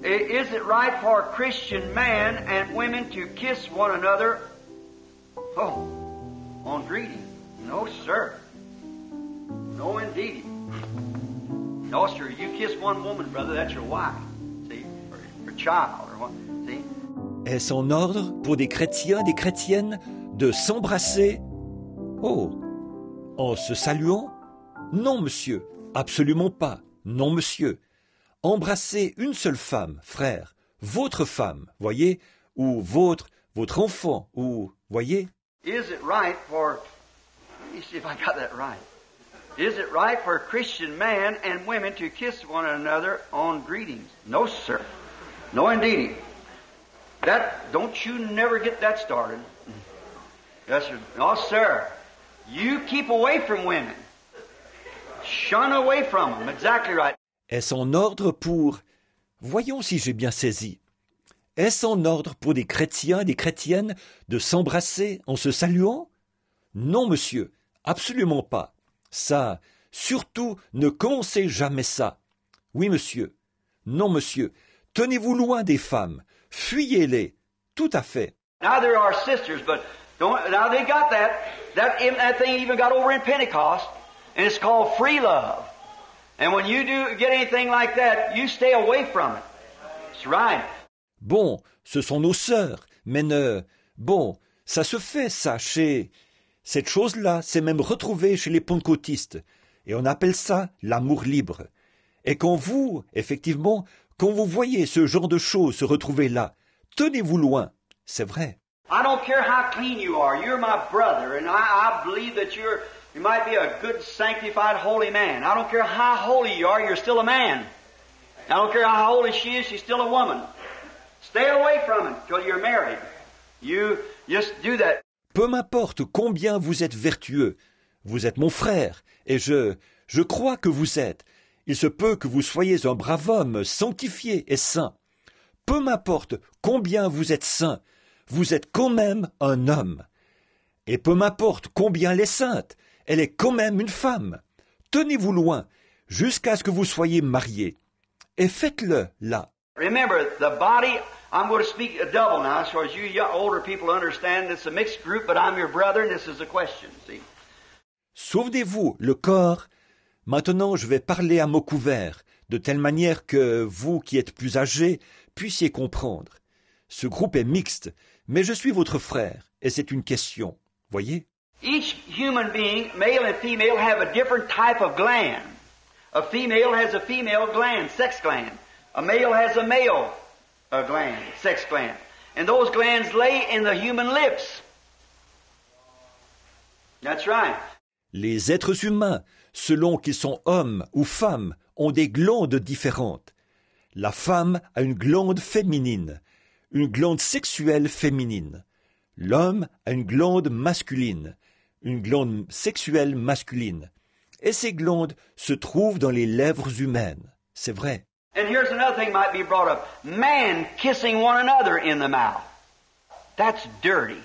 Is it right for Christian men and women to kiss one another? Oh, on greeting? No, sir. No, indeed. No, sir. You kiss one woman, brother, that's your wife. See, or your child, or what? See. Est-ce en ordre pour des chrétiens, des chrétiennes de s'embrasser? Oh, en se saluant? Non, monsieur, absolument pas. Non, monsieur. Embrasser une seule femme, frère, votre femme, voyez, ou votre enfant, ou, voyez. Is it right for, let me see if I got that right. Is it right for a Christian man and women to kiss one another on greetings? No, sir. No, indeed. Don't you never get that started. Yes, sir. No, sir. You keep away from women. Shun away from them. Exactly right. Est-ce en ordre pour... Voyons si j'ai bien saisi. Est-ce en ordre pour des chrétiens et des chrétiennes de s'embrasser en se saluant? Non, monsieur, absolument pas. Ça, surtout, ne commencez jamais ça. Oui, monsieur. Non, monsieur. Tenez-vous loin des femmes. Fuyez-les. Tout à fait. Now there are sisters, but now they got that. That thing even got over in Pentecost, and it's called free love. And when you do get anything like that, you stay away from it. That's right. Bon, ce sont nos sœurs, mais Bon, ça se fait, ça, chez... Cette chose-là, c'est même retrouvé chez les pentecôtistes. Et on appelle ça l'amour libre. Et quand vous, effectivement, quand vous voyez ce genre de choses se retrouver là, tenez-vous loin. C'est vrai. I don't care how clean you are. You're my brother, and I believe that you might be a good, sanctified, holy man. I don't care how holy you are, you're still a man. I don't care how holy she is, she's still a woman. Stay away from it till you're married. You just do that. Peu m'importe combien vous êtes vertueux. Vous êtes mon frère, et je crois que vous êtes. Il se peut que vous soyez un brave homme, sanctifié et saint. Peu m'importe combien vous êtes saint, vous êtes quand même un homme. Et peu m'importe combien elle est sainte, elle est quand même une femme. Tenez-vous loin, jusqu'à ce que vous soyez mariés. Et faites-le là. Remember, the body, I'm going to speak a double now, so as you older people understand, it's a mixed group, but I'm your brother, and this is a question, see. Souvenez-vous, le corps. Maintenant, je vais parler à mots couverts, de telle manière que vous, qui êtes plus âgés, puissiez comprendre. Ce groupe est mixte, mais je suis votre frère, et c'est une question. Voyez? Each human being, male and female, have a different type of gland. A female has a female gland, sex gland. A male has a male gland, sex gland. And those glands lay in the human lips. That's right. Les êtres humains, selon qu'ils sont hommes ou femmes, ont des glandes différentes. La femme a une glande féminine, une glande sexuelle féminine. L'homme a une glande masculine, une glande sexuelle masculine. Et ces glandes se trouvent dans les lèvres humaines. C'est vrai. And here's another thing might be brought up. Man kissing one another in the mouth. That's dirty.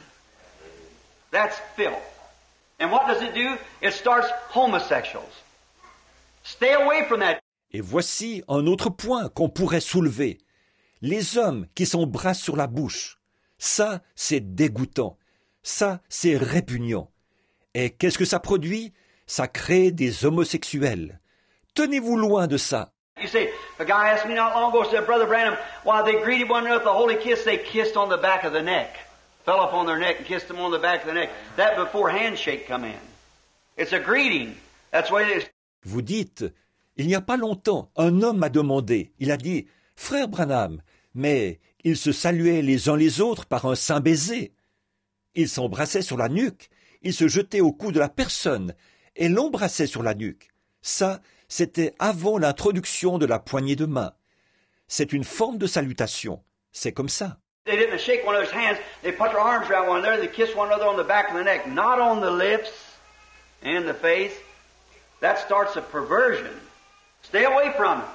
That's filth. And what does it do? It starts homosexuals. Stay away from that. Et voici un autre point qu'on pourrait soulever. Les hommes qui s'embrassent sur la bouche. Ça, c'est dégoûtant. Ça, c'est répugnant. Et qu'est-ce que ça produit? Ça crée des homosexuels. Tenez-vous loin de ça. You say, a guy asked me not long ago, said, Brother Branham, while they greeted one another with a holy kiss, they kissed on the back of the neck. Fell up on their neck and kissed them on the back of the neck. That before handshake come in. It's a greeting. That's what it is. Vous dites, il n'y a pas longtemps, un homme m'a demandé, il a dit, Frère Branham, mais ils se saluaient les uns les autres par un saint baiser. Ils s'embrassaient sur la nuque, ils se jetaient au cou de la personne et l'embrassaient sur la nuque. Ça, c'était avant l'introduction de la poignée de main. C'est une forme de salutation. C'est comme ça. They didn't shake one another's hands. They put their arms around one another. They kissed one another on the back of the neck, not on the lips and the face. That starts a perversion. Stay away from it.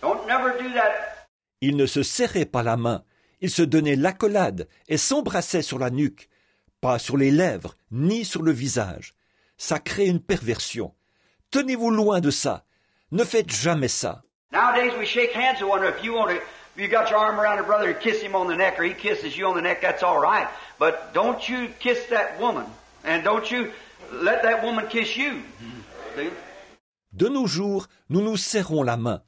Don't never do that. Ils ne se serraient pas la main. Ils se donnaient l'accolade et s'embrassaient sur la nuque, pas sur les lèvres, ni sur le visage. Ça crée une perversion. Tenez-vous loin de ça. Ne faites jamais ça. Nowadays we shake hands with one another. If you want to If you got your arm around a brother and kiss him on the neck, or he kisses you on the neck, that's all right. But don't you kiss that woman, and don't you let that woman kiss you. See? De nos jours, nous nous serrons la main.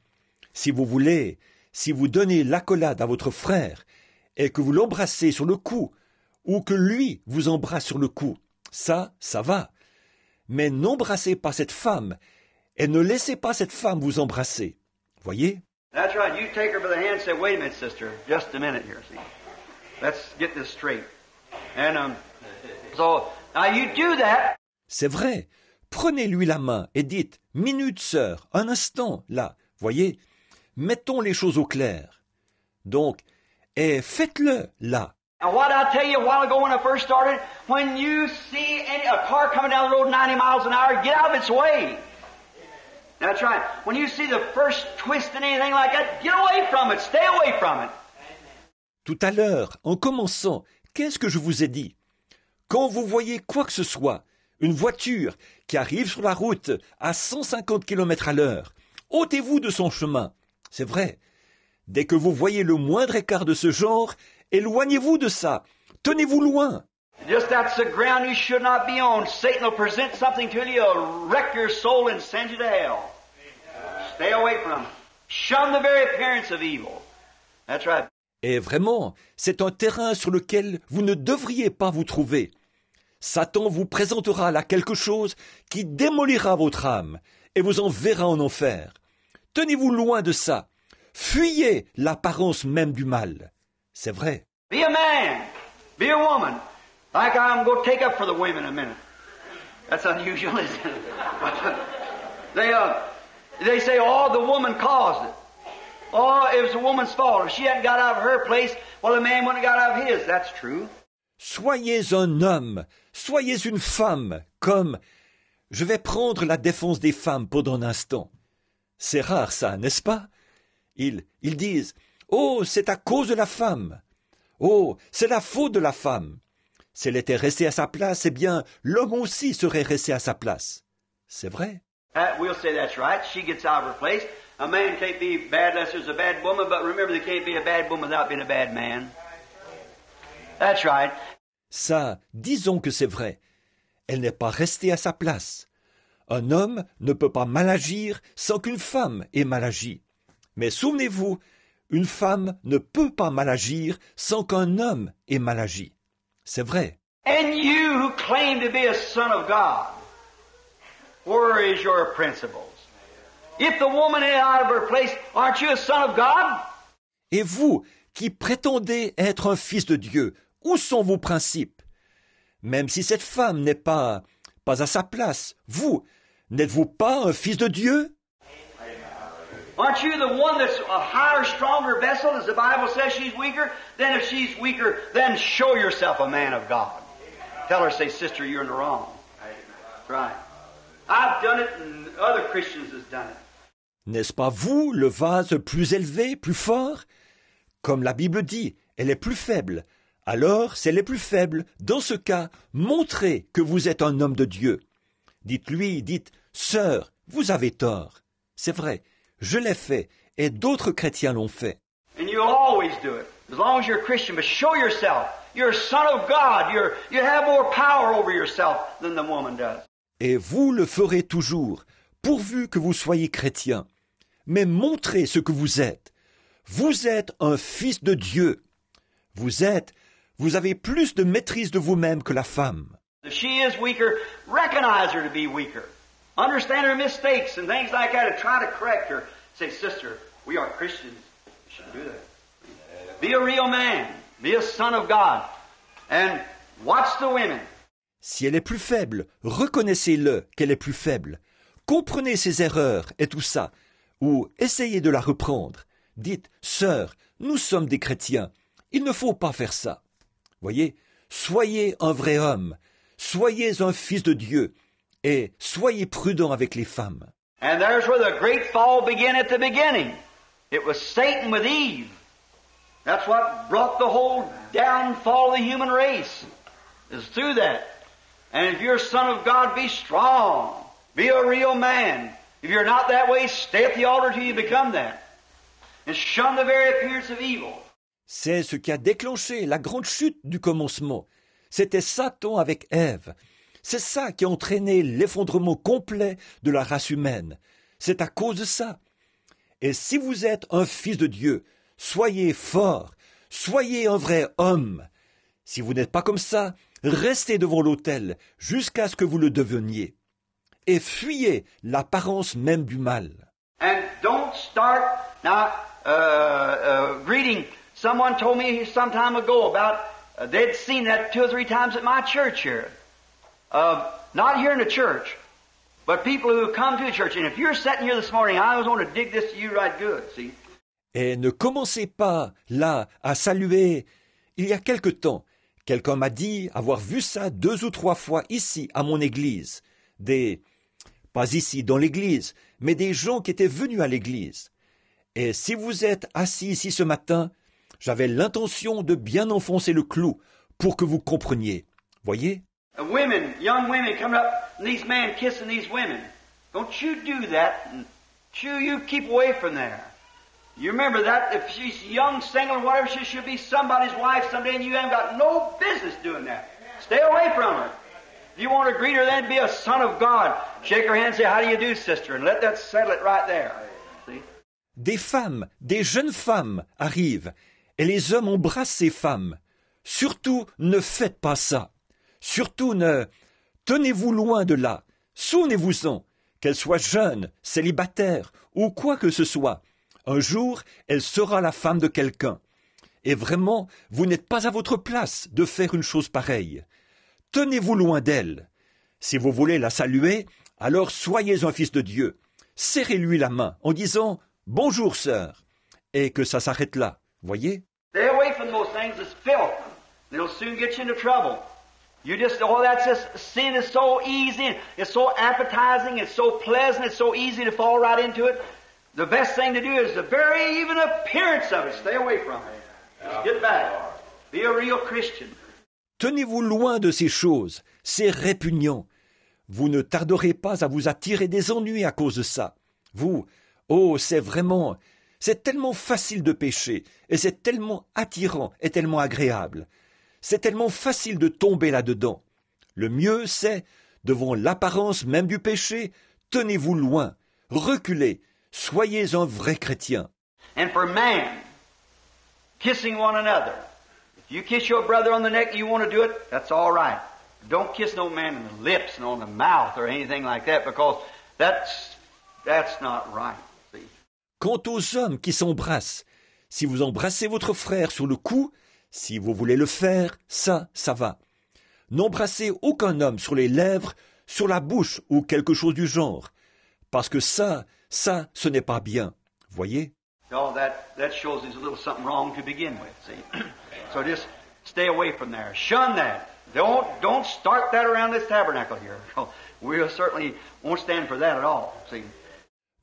Si vous voulez, si vous donnez l'accolade à votre frère et que vous l'embrassez sur le cou, ou que lui vous embrasse sur le cou, ça va. Mais n'embrassez pas cette femme et ne laissez pas cette femme vous embrasser. Voyez? That's right. You take her by the hand and say, wait a minute, sister, just a minute here, see. Let's get this straight. And so, now you do that. C'est vrai. Prenez-lui la main et dites, minute, sœur, un instant, là. Voyez? Mettons les choses au clair. Donc, et faites-le, là. And what I tell you a while ago when I first started, when you see a car coming down the road 90 miles an hour, get out of its way. That's right. When you see the first twist in anything like that, get away from it. Stay away from it. Tout à l'heure, en commençant, qu'est-ce que je vous ai dit? Quand vous voyez quoi que ce soit, une voiture qui arrive sur la route à 150 km à l'heure, ôtez-vous de son chemin. C'est vrai. Dès que vous voyez le moindre écart de ce genre, éloignez-vous de ça. Tenez-vous loin. Just that's the ground you should not be on. Satan will present something to you, wreck your soul and send you to hell. Stay away from it. Shun the very appearance of evil. That's right. Et vraiment, c'est un terrain sur lequel vous ne devriez pas vous trouver. Satan vous présentera là quelque chose qui démolira votre âme et vous enverra en enfer. Tenez-vous loin de ça. Fuyez l'apparence même du mal. C'est vrai. Be a man. Be a woman. Like I'm going to take up for the women in a minute. That's unusual, isn't it? They say, oh, the woman caused it. Oh, it was the woman's fault. If she hadn't got out of her place, well, the man wouldn't have got out of his. That's true. Soyez un homme, soyez une femme, comme... Je vais prendre la défense des femmes pendant un instant. C'est rare ça, n'est-ce pas? Ils disent, oh, c'est à cause de la femme. Oh, c'est la faute de la femme. Si elle était restée à sa place, eh bien, l'homme aussi serait resté à sa place. C'est vrai. We'll say that's right. She gets out of her place. A man can't be bad unless there's a bad woman, but remember, there can't be a bad woman without being a bad man. That's right. Ça, disons que c'est vrai. Elle n'est pas restée à sa place. Un homme ne peut pas mal agir sans qu'une femme ait mal agi. Mais souvenez-vous, une femme ne peut pas mal agir sans qu'un homme ait mal agi. C'est vrai. And you who claim to be a son of God, where is your principles? If the woman is out of her place, aren't you a son of God? Et vous, qui prétendez être un fils de Dieu, où sont vos principes? Même si cette femme n'est pas à sa place, vous, n'êtes-vous pas un fils de Dieu? Aren't you the one that's a higher, stronger vessel, as the Bible says she's weaker? Then if she's weaker, then show yourself a man of God. Tell her, say, sister, you're in the wrong. That's right. I've done it and other Christians has done it. N'est-ce pas vous, le vase plus élevé, plus fort? Comme la Bible dit, elle est plus faible. Alors, si elle est plus faible, dans ce cas, montrez que vous êtes un homme de Dieu. Dites-lui, dites, sœur, vous avez tort. C'est vrai, je l'ai fait, et d'autres chrétiens l'ont fait. And you'll always do it, as long as you're a Christian, but show yourself. You're a son of God. You have more power over yourself than the woman does. Et vous le ferez toujours, pourvu que vous soyez chrétien. Mais montrez ce que vous êtes. Vous êtes un fils de Dieu. Vous avez plus de maîtrise de vous-même que la femme. If she is weaker, recognize her to be weaker. Understand her mistakes and things like that and try to correct her. Say, sister, we are Christians. You shouldn't do that. Be a real man. Be a son of God. And watch the women. Si elle est plus faible, reconnaissez-le qu'elle est plus faible. Comprenez ses erreurs et tout ça. Ou essayez de la reprendre. Dites, sœur, nous sommes des chrétiens. Il ne faut pas faire ça. Voyez, soyez un vrai homme. Soyez un fils de Dieu. Et soyez prudent avec les femmes. And there's where the great fall began at the beginning. It was Satan with Eve. That's what brought the whole downfall of the human race. Is through that. And if you're a son of God, be strong. Be a real man. If you're not that way, stay at the altar till you become that. and shun the very appearance of evil. C'est ce qui a déclenché la grande chute du commencement. C'était Satan avec Ève. C'est ça qui a entraîné l'effondrement complet de la race humaine. C'est à cause de ça. Et si vous êtes un fils de Dieu, soyez fort, soyez un vrai homme. Si vous n'êtes pas comme ça, restez devant l'autel jusqu'à ce que vous le deveniez. Et fuyez l'apparence même du mal. And don't start now greeting. Someone told me some time ago about they'd seen that 2 or 3 times at my church here. Not here in the church, but people who have come to the church. And if you're sitting here this morning, I was going to dig this to you right good, see? Et ne commencez pas, là, à saluer. Il y a quelque temps, quelqu'un m'a dit avoir vu ça 2 ou 3 fois ici, à mon église. Pas ici, dans l'église, mais des gens qui étaient venus à l'église. Et si vous êtes assis ici ce matin, j'avais l'intention de bien enfoncer le clou pour que vous compreniez. Voyez? Women, young women coming up, and these men kissing these women. Don't you do that. You keep away from there. You remember that if she's young, single, or whatever, she should be somebody's wife someday, and you haven't got no business doing that. Stay away from her. If you want to greet her, then be a son of God. Shake her hand and say, "How do you do, sister?" And let that settle it right there. See? Des femmes, des jeunes femmes arrivent, et les hommes embrassent ces femmes. Surtout, ne faites pas ça. Surtout, tenez-vous loin de là. Souvenez-vous-en, qu'elle soit jeune, célibataire, ou quoi que ce soit. Un jour, elle sera la femme de quelqu'un. Et vraiment, vous n'êtes pas à votre place de faire une chose pareille. Tenez-vous loin d'elle. Si vous voulez la saluer, alors soyez un fils de Dieu. Serrez-lui la main en disant « Bonjour, sœur » et que ça s'arrête là, voyez? Stay away from those things. It's filth. It'll soon get you into trouble. Sin is so easy, it's so appetizing, it's so pleasant, it's so easy to fall right into it. The best thing to do is the very even appearance of it. Stay away from it. Just get back. Be a real Christian. Tenez-vous loin de ces choses. C'est répugnant. Vous ne tarderez pas à vous attirer des ennuis à cause de ça. C'est tellement facile de pécher, et c'est tellement attirant et tellement agréable. C'est tellement facile de tomber là-dedans. Le mieux, c'est, devant l'apparence même du péché, tenez-vous loin, reculez, soyez un vrai chrétien. And for man, kissing one another. If you kiss your brother on the neck, you want to do it, that's all right. Don't kiss no man in the lips and on the mouth or anything like that, because that's not right. See? Quant aux hommes qui s'embrassent, si vous embrassez votre frère sur le cou, si vous voulez le faire, ça va. N'embrassez aucun homme sur les lèvres, sur la bouche ou quelque chose du genre. Parce que ça, ce n'est pas bien. Voyez? Oh, that shows there's a little something wrong to begin with, see? So just stay away from there. Shun that. Don't start that around this tabernacle here. We certainly won't stand for that at all, see?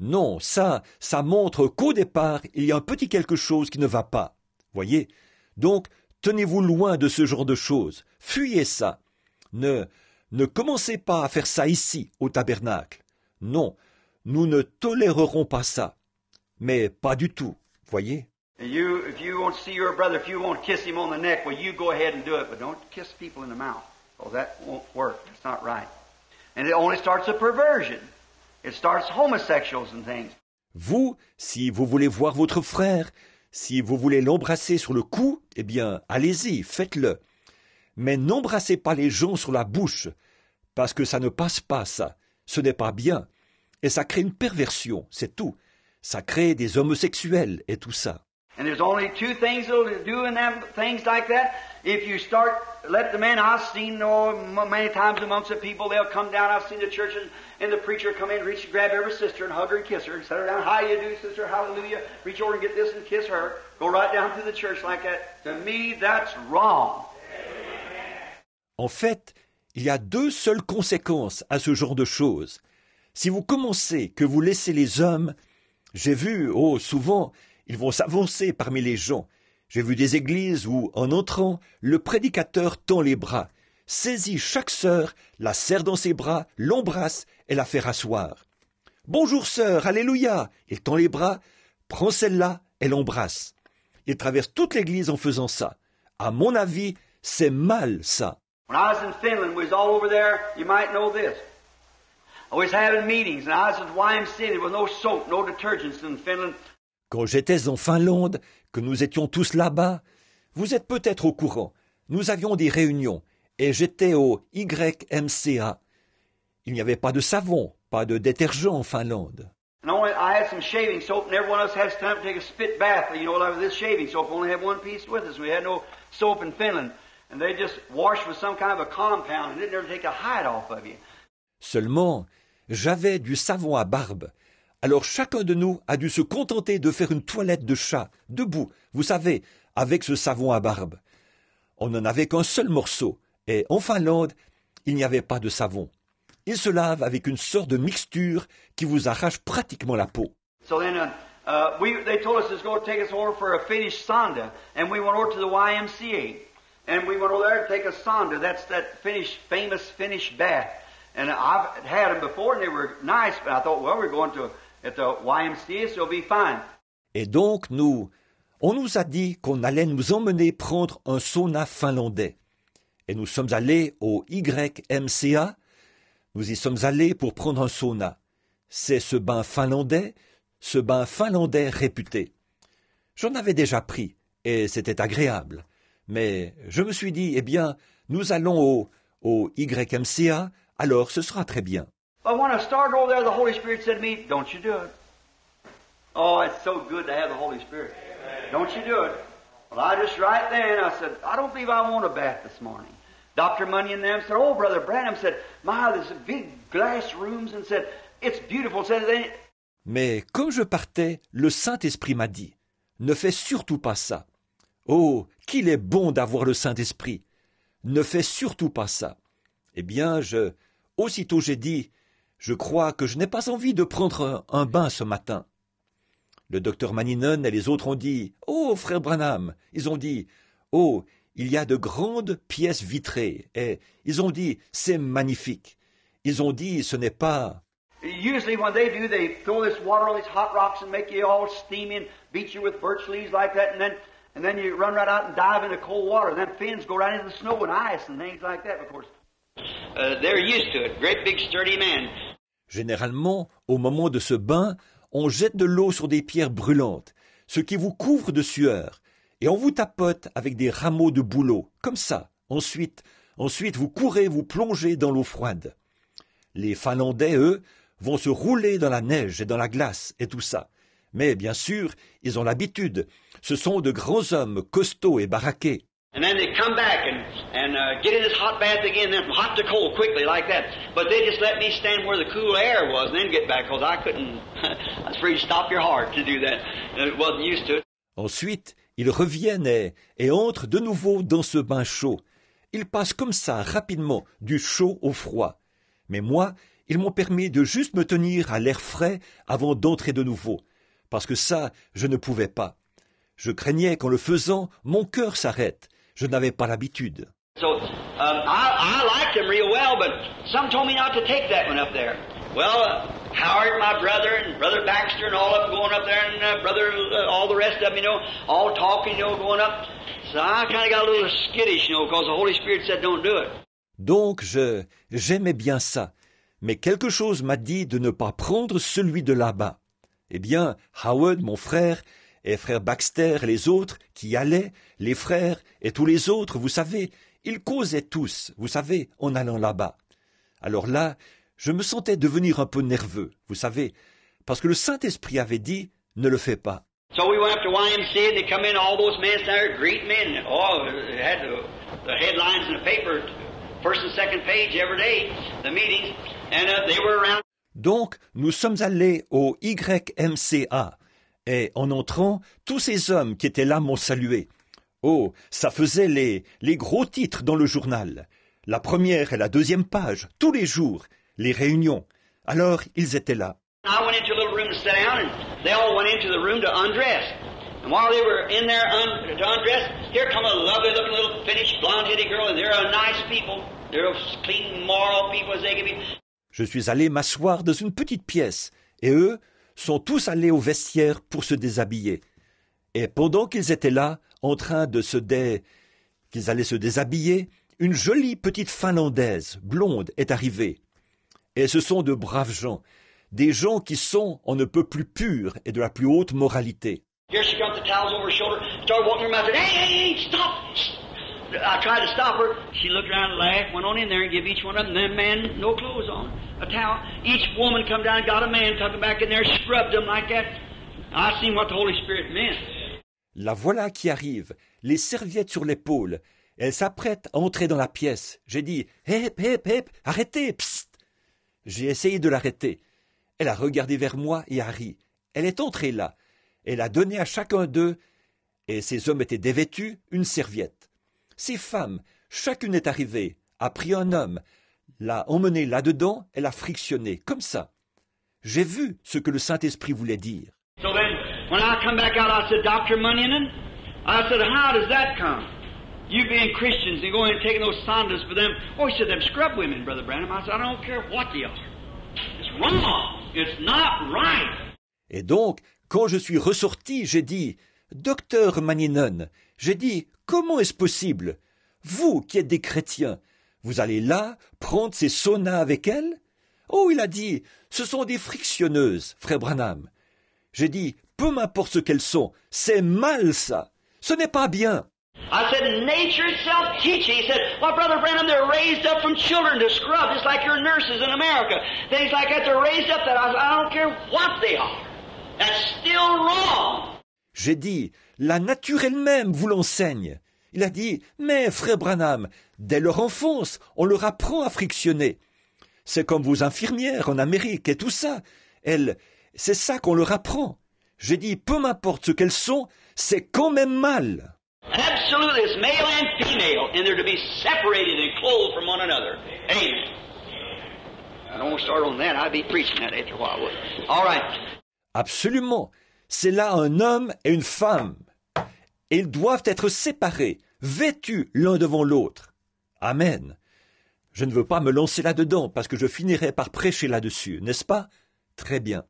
Non, ça montre qu'au départ, il y a un petit quelque chose qui ne va pas. Voyez? Donc, tenez-vous loin de ce genre de choses. Fuyez ça. Ne commencez pas à faire ça ici, au tabernacle. Non, nous ne tolérerons pas ça. Mais pas du tout, voyez? If you want to see your brother, if you want to kiss him on the neck, well, you go ahead and do it, but don't kiss people in the mouth. Oh, that won't work. That's not right. And it only starts a perversion. It starts homosexuals and things. Vous, si vous voulez voir votre frère, si vous voulez l'embrasser sur le cou, eh bien, allez-y, faites-le. Mais n'embrassez pas les gens sur la bouche, parce que ça ne passe pas, ça. Ce n'est pas bien. Et ça crée une perversion, c'est tout. Ça crée des homosexuels et tout ça. And there's only 2 things that'll do in them things like that. If you start, let the men, I've seen many times amongst the people, they'll come down, I've seen the church and the preacher come in, reach and grab every sister and hug her and kiss her and set her down. How you do, sister? Hallelujah. Reach over and get this and kiss her. Go right down through the church like that. To me, that's wrong. En fait, il y a 2 seules conséquences à ce genre de choses. Si vous commencez que vous laissez les hommes, j'ai vu, souvent, ils vont s'avancer parmi les gens. J'ai vu des églises où, en entrant, le prédicateur tend les bras, saisit chaque sœur, la serre dans ses bras, l'embrasse et la fait rasseoir. « Bonjour sœur, alléluia !» Il tend les bras, prend celle-là et l'embrassent. Ils traversent toute l'église en faisant ça. À mon avis, c'est mal ça. When I was in Finland, we was all over there, you might know this. I was having meetings, and I was at YMCA, there was no soap, no detergents in Finland. Quand j'étais en Finlande, que nous étions tous là-bas, vous êtes peut-être au courant, nous avions des réunions, et j'étais au YMCA. Il n'y avait pas de savon, pas de détergent en Finlande. And I had some shaving soap, and everyone else has time to take a spit bath. You know, like this shaving soap, we only had one piece with us. We had no soap in Finland. And they just washed with some kind of a compound, and it didn't ever take a hide off of you. Seulement, j'avais du savon à barbe. Alors chacun de nous a dû se contenter de faire une toilette de chat, debout, vous savez, avec ce savon à barbe. On n'en avait qu'un seul morceau, et en Finlande, il n'y avait pas de savon. Il se lave avec une sorte de mixture qui vous arrache pratiquement la peau. So then they told us to go take us over for a Finnish sonda, and we went over to the YMCA. And we went over there to take a sonda. That's that famous Finnish bath. And I've had them before, and they were nice, but I thought, well, we're going to at the YMCA, so it'll be fine. Et donc, on nous a dit qu'on allait nous emmener prendre un sauna finlandais. Et nous sommes allés au YMCA. Nous y sommes allés pour prendre un sauna. C'est ce bain finlandais réputé. J'en avais déjà pris, et c'était agréable. Mais je me suis dit, eh bien, nous allons au YMCA, alors ce sera très bien. But when I started over there, the Holy Spirit said to me, don't you do it. Oh, it's so good to have the Holy Spirit. Don't you do it. Well, I just right then, I said, I don't believe I want a bath this morning. Dr. Money and them said, oh, Brother Branham said, my, there's big glass rooms, and said, it's beautiful. Said, mais comme je partais, le Saint-Esprit m'a dit, ne fais surtout pas ça. Oh, qu'il est bon d'avoir le Saint-Esprit. Ne fais surtout pas ça. Eh bien, aussitôt j'ai dit, je crois que je n'ai pas envie de prendre un bain ce matin. Le docteur Maninen et les autres ont dit, oh, frère Branham, ils ont dit, oh, il y a de grandes pièces vitrées. Et ils ont dit, c'est magnifique. Ils ont dit, ce n'est pas... Usually when they do, they throw this water on these hot rocks and make you all steamy and beat you with birch leaves like that, and then you run right out and dive into cold water. Then fins go right into the snow and ice and things like that, of course. They're used to it. Great big sturdy men. Généralement, au moment de ce bain, on jette de l'eau sur des pierres brûlantes, ce qui vous couvre de sueur, et on vous tapote avec des rameaux de bouleau, comme ça. Ensuite, vous courez, vous plongez dans l'eau froide. Les Finlandais, eux, vont se rouler dans la neige et dans la glace et tout ça. Mais bien sûr, ils ont l'habitude. Ce sont de grands hommes costauds et baraqués. And then they come back and get in this hot bath again, then from hot to cold quickly like that. But they just let me stand where the cool air was and then get back because I couldn't. I was afraid to stop your heart to do that. It wasn't used to it. Ensuite, ils reviennent et entrent de nouveau dans ce bain chaud. Ils passent comme ça rapidement du chaud au froid. Mais moi, ils m'ont permis de juste me tenir à l'air frais avant d'entrer de nouveau. Parce que ça, je ne pouvais pas. Je craignais qu'en le faisant, mon cœur s'arrête. Je n'avais pas l'habitude. So, I liked him real well, but some told me not to take that one up there. Well, Howard, my brother, and Brother Baxter, and all of them going up there, and all the rest of them, all talking, going up. So I kind of got a little skittish, because the Holy Spirit said don't do it. Donc, j'aimais bien ça. Mais quelque chose m'a dit de ne pas prendre celui de là-bas. Eh bien, Howard, mon frère, et frère Baxter et les autres qui y allaient, les frères et tous les autres, vous savez, ils causaient tous, vous savez, en allant là-bas. Alors là, je me sentais devenir un peu nerveux, vous savez, parce que le Saint-Esprit avait dit, ne le fais pas. So we went up to YMCA and they come in, all those men there greeting me, and they had the headlines in the paper, first and second page every day, the meetings, and they were around. Donc, nous sommes allés au YMCA, et en entrant, tous ces hommes qui étaient là m'ont salué. Oh, ça faisait les gros titres dans le journal. La première et la deuxième page, tous les jours, les réunions. Alors, ils étaient là. I went into a little room to sit down, and they all went into the room to undress. And while they were in there to undress, here come a lovely-looking little Finnish blonde-headed girl, and they're a nice people. They're as clean, moral people as they can be. Je suis allé m'asseoir dans une petite pièce, et eux sont tous allés au vestiaire pour se déshabiller. Et pendant qu'ils étaient là, en train de qu'ils allaient se déshabiller, une jolie petite Finlandaise, blonde, est arrivée. Et ce sont de braves gens, des gens qui sont on ne peut plus purs et de la plus haute moralité. Here she got the towels over her shoulder, started walking her mouth, said, hey, stop! I tried to stop her. She looked around and laughed, went on in there and gave each one of them, man, no clothes on, a towel. Each woman come down and got a man, took him back in there, scrubbed them like that. I seen what the Holy Spirit meant. La voilà qui arrive, les serviettes sur l'épaule. Elle s'apprête à entrer dans la pièce. J'ai dit « Hep, hep, hep, arrêtez, psst !» J'ai essayé de l'arrêter. Elle a regardé vers moi et a ri. Elle est entrée là. Elle a donné à chacun d'eux, et ces hommes étaient dévêtus, une serviette. Ces femmes, chacune est arrivée, a pris un homme, l'a emmené là-dedans et l'a frictionné, comme ça. J'ai vu ce que le Saint-Esprit voulait dire. So then, when I come back out, I said, Dr. Munionen, I said, how does that come? You being Christians and going and taking those sondas for them. Oh, he said, them scrub women, Brother Branham. I said, I don't care what they are. It's wrong. It's not right. Et donc, quand je suis ressorti, j'ai dit, Docteur Maninen, j'ai dit, comment est-ce possible? Vous qui êtes des chrétiens, vous allez là prendre ces saunas avec elles? Oh, il a dit, ce sont des frictionneuses, frère Branham. J'ai dit, peu m'importe ce qu'elles sont, c'est mal ça, ce n'est pas bien. I said, nature itself teaching. He said, well, Brother Branham, they're raised up from children to scrub, just like your nurses in America. Things like that, they're raised up that I don't care what they are. That's still wrong. J'ai dit, la nature elle-même vous l'enseigne. Il a dit, mais frère Branham, dès leur enfance, on leur apprend à frictionner. C'est comme vos infirmières en Amérique et tout ça. C'est ça qu'on leur apprend. J'ai dit, peu m'importe ce qu'elles sont, c'est quand même mal. Absolutely, it's male and female, and they're to be separated and clothed from one another. Amen. I don't start on that. I'd be preaching that after a while. All right. Absolument. C'est là un homme et une femme. Et ils doivent être séparés, vêtus l'un devant l'autre. Amen. Je ne veux pas me lancer là-dedans parce que je finirai par prêcher là-dessus, n'est-ce pas? Très bien.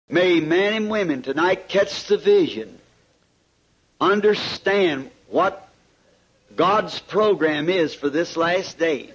May men and women tonight catch the vision, understand what God's program is for this last day.